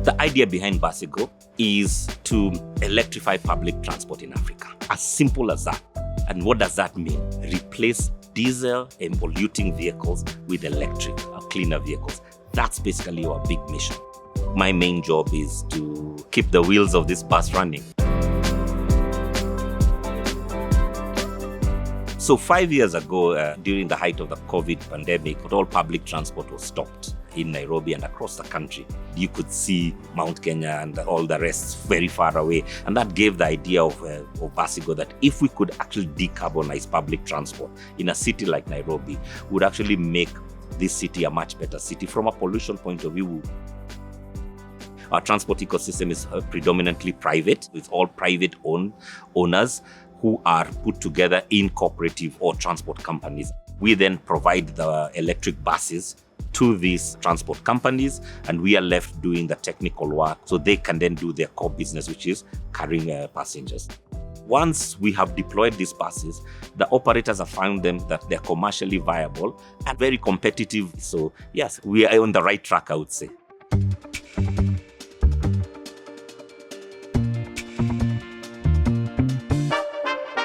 The idea behind BasiGo is to electrify public transport in Africa. As simple as that. And what does that mean? Replace diesel and polluting vehicles with electric or cleaner vehicles. That's basically our big mission. My main job is to keep the wheels of this bus running. So 5 years ago, during the height of the COVID pandemic, all public transport was stopped in Nairobi and across the country. You could see Mount Kenya and all the rest very far away. And that gave the idea of BasiGo that if we could actually decarbonize public transport in a city like Nairobi, would actually make this city a much better city from a pollution point of view. Our transport ecosystem is predominantly private, with all private owners who are put together in cooperative or transport companies. We then provide the electric buses to these transport companies, and we are left doing the technical work so they can then do their core business, which is carrying passengers. Once we have deployed these buses, the operators have found them that they're commercially viable and very competitive. So yes, we are on the right track, I would say.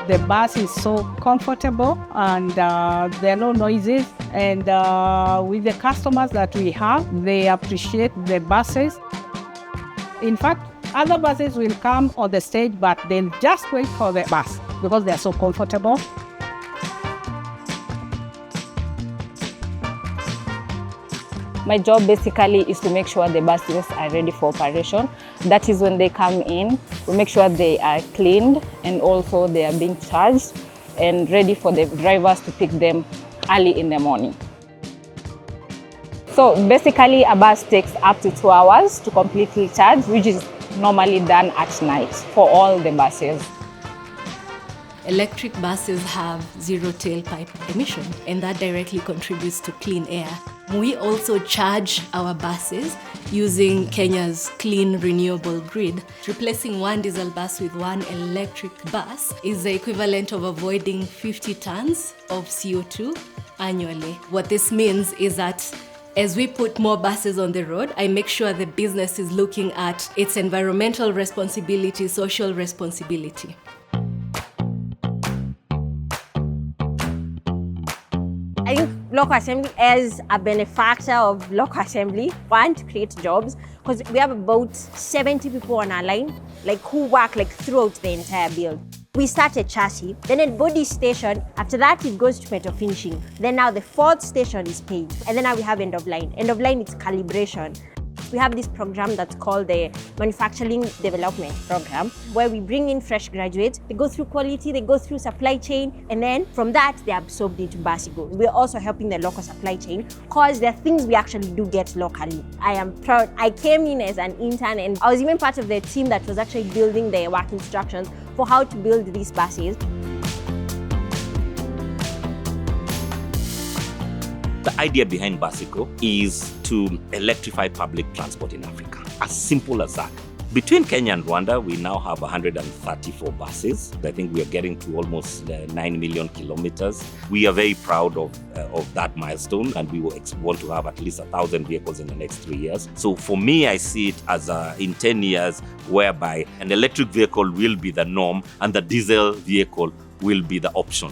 The bus is so comfortable and there are no noises. And with the customers that we have, they appreciate the buses. In fact, other buses will come on the stage, but they'll just wait for the bus because they're so comfortable. My job basically is to make sure the buses are ready for operation. That is when they come in, we make sure they are cleaned and also they are being charged and ready for the drivers to pick them early in the morning. So basically a bus takes up to 2 hours to completely charge, which is normally done at night for all the buses. Electric buses have zero tailpipe emission, and that directly contributes to clean air. We also charge our buses using Kenya's clean renewable grid. Replacing one diesel bus with one electric bus is the equivalent of avoiding 50 tons of CO2 annually. What this means is that as we put more buses on the road, I make sure the business is looking at its environmental responsibility, social responsibility. I think local assembly is a benefactor of local assembly. One, to create jobs, because we have about 70 people on our line, who work throughout the entire build. We start at chassis, then at body station. After that, it goes to metal finishing. Then now the fourth station is paint. And then now we have end of line. End of line is calibration. We have this program that's called the Manufacturing Development Program, where we bring in fresh graduates. They go through quality, they go through supply chain, and then from that, they're absorbed into BasiGo. We're also helping the local supply chain because there are things we actually do get locally. I am proud. I came in as an intern, and I was even part of the team that was actually building the work instructions for how to build these buses. The idea behind BasiGo is to electrify public transport in Africa. As simple as that. Between Kenya and Rwanda, we now have 134 buses. I think we are getting to almost 9 million kilometers. We are very proud of that milestone, and we want to have at least 1,000 vehicles in the next 3 years. So for me, I see it as in 10 years, whereby an electric vehicle will be the norm and the diesel vehicle will be the option.